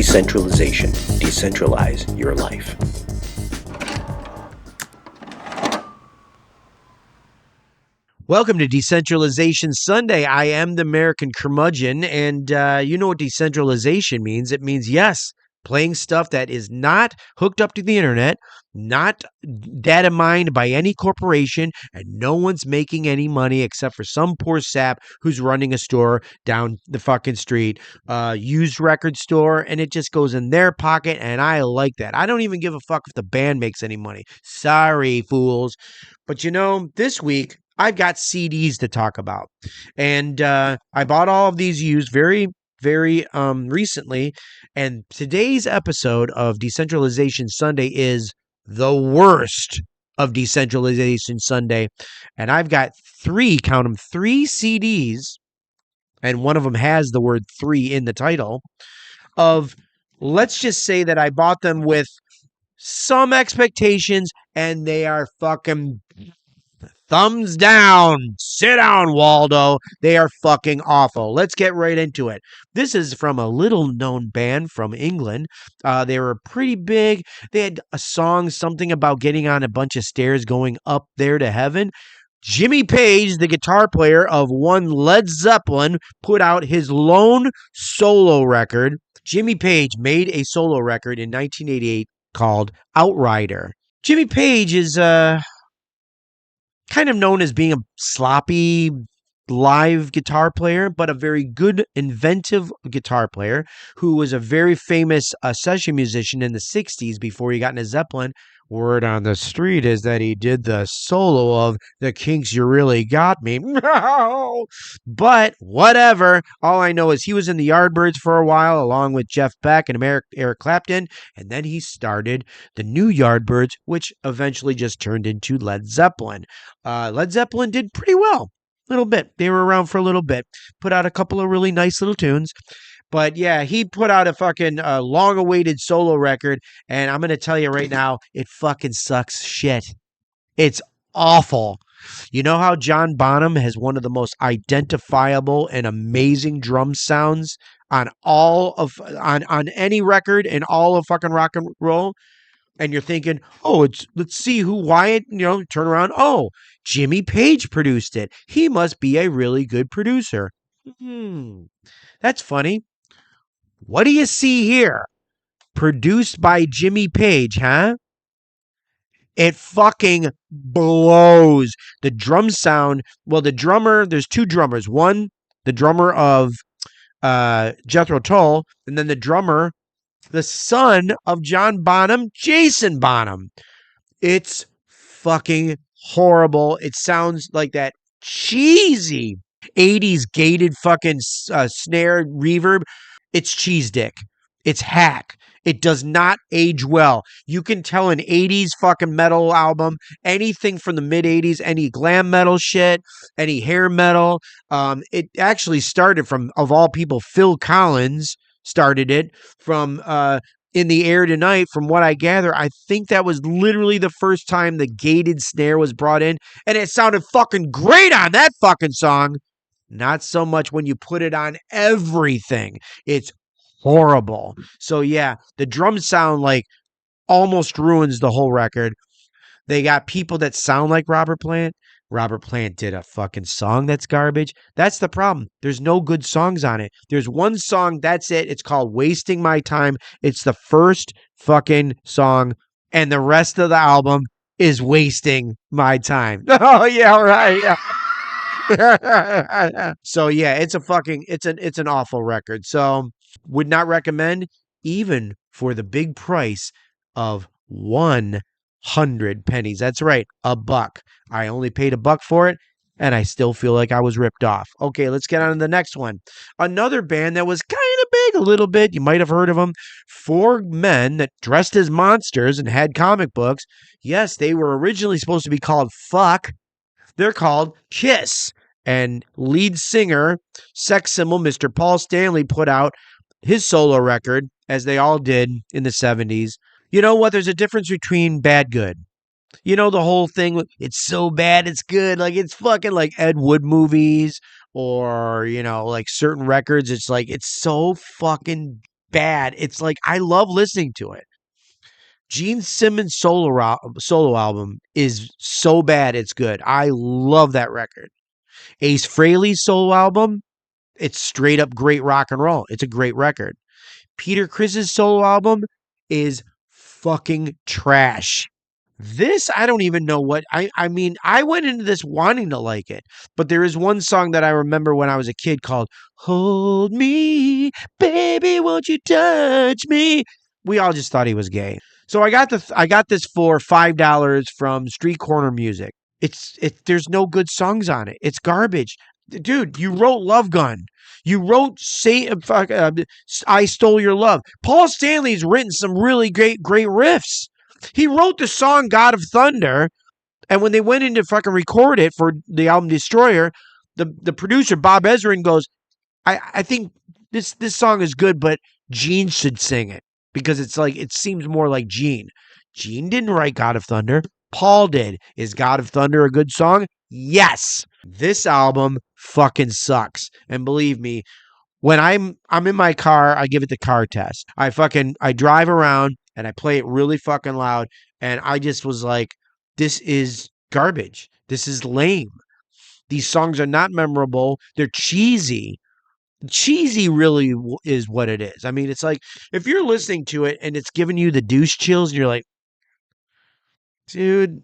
Decentralization. Decentralize your life. Welcome to Decentralization Sunday. I am the American curmudgeon, and you know what decentralization means. It means, yes, playing stuff that is not hooked up to the internet, not data mined by any corporation, and no one's making any money except for some poor sap who's running a store down the fucking street, used record store, and it just goes in their pocket, and I like that. I don't even give a fuck if the band makes any money. Sorry, fools. But you know, this week, I've got CDs to talk about. And I bought all of these used very recently. And today's episode of Decentralization Sunday is the worst of Decentralization Sunday. And I've got three CDs, and one of them has the word 3 in the title, of, let's just say that I bought them with some expectations, and they are fucking thumbs down. Sit down, Waldo. They are fucking awful. Let's get right into it. This is from a little-known band from England. They were pretty big. They had a song, something about getting on a bunch of stairs going up there to heaven. Jimmy Page, the guitar player of one Led Zeppelin, put out his lone solo record. Jimmy Page made a solo record in 1988 called Outrider. Jimmy Page is kind of known as being a sloppy live guitar player, but a very good, inventive guitar player who was a very famous session musician in the 60s before he got into Zeppelin. Word on the street is that he did the solo of The Kinks' You Really Got Me. But whatever. All I know is he was in the Yardbirds for a while, along with Jeff Beck and Eric Clapton, and then he started the new Yardbirds, which eventually just turned into Led Zeppelin. Led Zeppelin did pretty well. A little bit. They were around for a little bit. Put out a couple of really nice little tunes. But yeah, he put out a fucking long-awaited solo record, and I'm going to tell you right now, it fucking sucks shit. It's awful. You know how John Bonham has one of the most identifiable and amazing drum sounds on on any record in all of fucking rock and roll? And you're thinking, oh, let's see who Wyatt, turn around. Oh, Jimmy Page produced it. He must be a really good producer. That's funny. What do you see here? Produced by Jimmy Page, huh? It fucking blows. The drum sound, well, the drummer, there's two drummers. One, the drummer of Jethro Tull, and then the drummer, the son of John Bonham, Jason Bonham. It's fucking horrible. It sounds like that cheesy 80s gated fucking snare reverb. It's cheese dick. It's hack. It does not age well. You can tell an 80s fucking metal album, anything from the mid 80s, any glam metal shit, any hair metal. It actually started from, of all people, Phil Collins started it from In the Air Tonight. From what I gather, I think that was literally the first time the gated snare was brought in, and it sounded fucking great on that fucking song. Not so much when you put it on everything. It's horrible. So yeah, the drums sound like almost ruins the whole record. They got people that sound like Robert Plant. Robert Plant did a fucking song that's garbage. That's the problem. There's no good songs on it. There's one song, that's it. It's called Wasting My Time. It's the first fucking song, and the rest of the album is wasting my time. Oh yeah, right. Yeah. So yeah, it's an awful record. So would not recommend, even for the big price of 100 pennies. That's right, $1. I only paid $1 for it, and I still feel like I was ripped off. Okay, let's get on to the next one. Another band that was kind of big, a little bit. You might have heard of them. 4 men that dressed as monsters and had comic books. Yes, they were originally supposed to be called Fuck. They're called Kiss. And lead singer, sex symbol, Mr. Paul Stanley, put out his solo record, as they all did in the 70s. You know what? There's a difference between bad, good. You know, the whole thing, it's so bad, it's good. Like, it's fucking like Ed Wood movies, or, like certain records. It's like, it's so fucking bad. It's like I love listening to it. Gene Simmons solo album is so bad it's good. I love that record. Ace Frehley's solo album, it's straight up great rock and roll. It's a great record. Peter Criss's solo album is fucking trash. This, I don't even know what I mean, I went into this wanting to like it, but there is one song that I remember when I was a kid called Hold Me, Baby, Won't You Touch Me? We all just thought he was gay. So I got this for $5 from Street Corner Music. There's no good songs on it. It's garbage. Dude, you wrote Love Gun. You wrote I Stole Your Love. Paul Stanley's written some really great riffs. He wrote the song God of Thunder, and when they went in to fucking record it for the album Destroyer, the producer, Bob Ezrin, goes, I think this song is good, but Gene should sing it because it's like it seems more like Gene. Gene didn't write God of Thunder. Paul did. Is God of Thunder a good song? Yes. This album fucking sucks. And believe me, when I'm in my car, I give it the car test. I drive around and I play it really fucking loud. And I just was like, this is garbage. This is lame. These songs are not memorable. They're cheesy. Cheesy really is what it is. I mean, it's like if you're listening to it and it's giving you the douche chills and you're like, dude,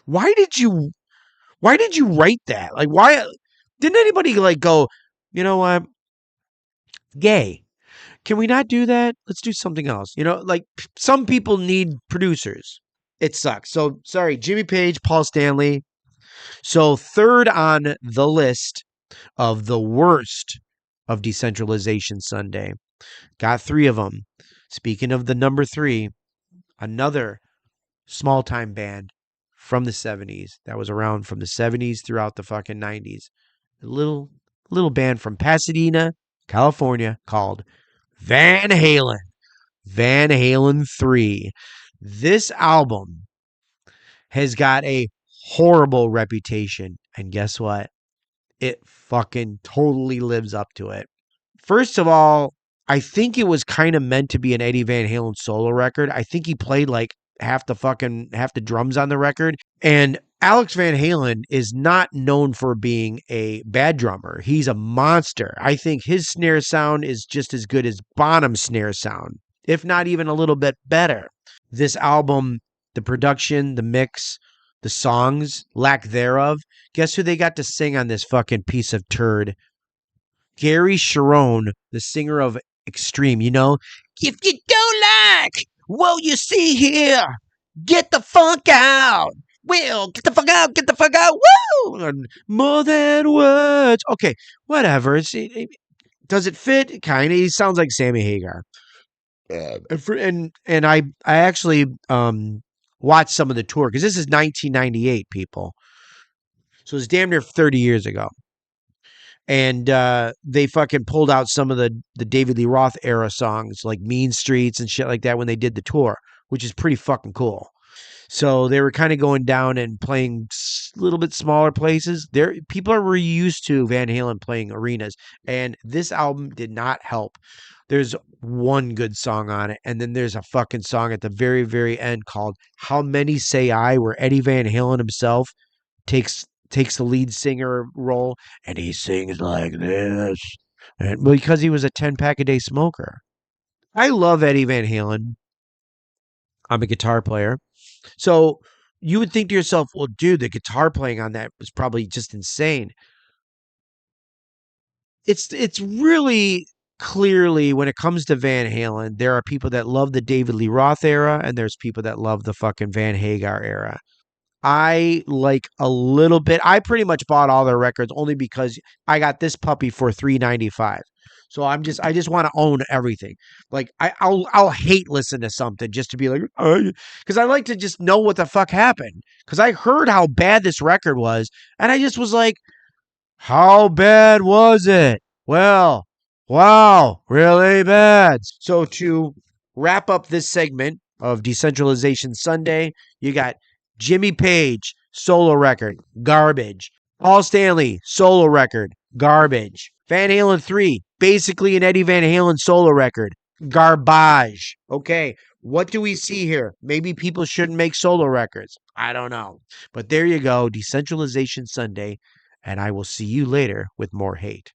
why did you write that? Like, why didn't anybody like go, you know what? Gay. Can we not do that? Let's do something else. You know, like some people need producers. It sucks. So sorry, Jimmy Page, Paul Stanley. So third on the list of the worst of Decentralization Sunday. Got 3 of them. Speaking of the number 3, another small time band from the 70s that was around from the 70s throughout the fucking 90s. A little band from Pasadena, California called Van Halen. Van Halen III. This album has got a horrible reputation. And guess what? It fucking totally lives up to it. First of all, I think it was kind of meant to be an Eddie Van Halen solo record. I think he played like half the drums on the record. And Alex Van Halen is not known for being a bad drummer. He's a monster. I think his snare sound is just as good as Bonham's snare sound, if not even a little bit better. This album, the production, the mix, the songs, lack thereof. Guess who they got to sing on this fucking piece of turd? Gary Cherone, the singer of Extreme. You know, if you don't like what you see here, get the fuck out. Well, get the fuck out, get the fuck out. Woo! And more than words. Okay, whatever. Does it fit? Kind of. He sounds like Sammy Hagar. And I actually watched some of the tour because this is 1998, people. So it's damn near 30 years ago. And they fucking pulled out some of the David Lee Roth era songs like Mean Streets and shit like that when they did the tour, which is pretty fucking cool. So they were kind of going down and playing a little bit smaller places. People are really used to Van Halen playing arenas, and this album did not help. There's one good song on it, and then there's a fucking song at the very, very end called How Many Say I, where Eddie Van Halen himself takes the lead singer role, and he sings like this. And because he was a 10-pack-a-day smoker. I love Eddie Van Halen. I'm a guitar player. So you would think to yourself, well, dude, the guitar playing on that was probably just insane. It's really clearly when it comes to Van Halen, there are people that love the David Lee Roth era, and there's people that love the fucking Van Hagar era. I like a little bit. I pretty much bought all their records only because I got this puppy for $3.95. So I just want to own everything. Like I'll hate listen to something just to be like, because I like to just know what the fuck happened. Because I heard how bad this record was, and I just was like, how bad was it? Well, wow, really bad. So to wrap up this segment of Decentralization Sunday, you got Jimmy Page, solo record, garbage. Paul Stanley, solo record, garbage. Van Halen 3, basically an Eddie Van Halen solo record, Garbage. Okay, what do we see here? Maybe people shouldn't make solo records. I don't know. But there you go, Decentralization Sunday, and I will see you later with more hate.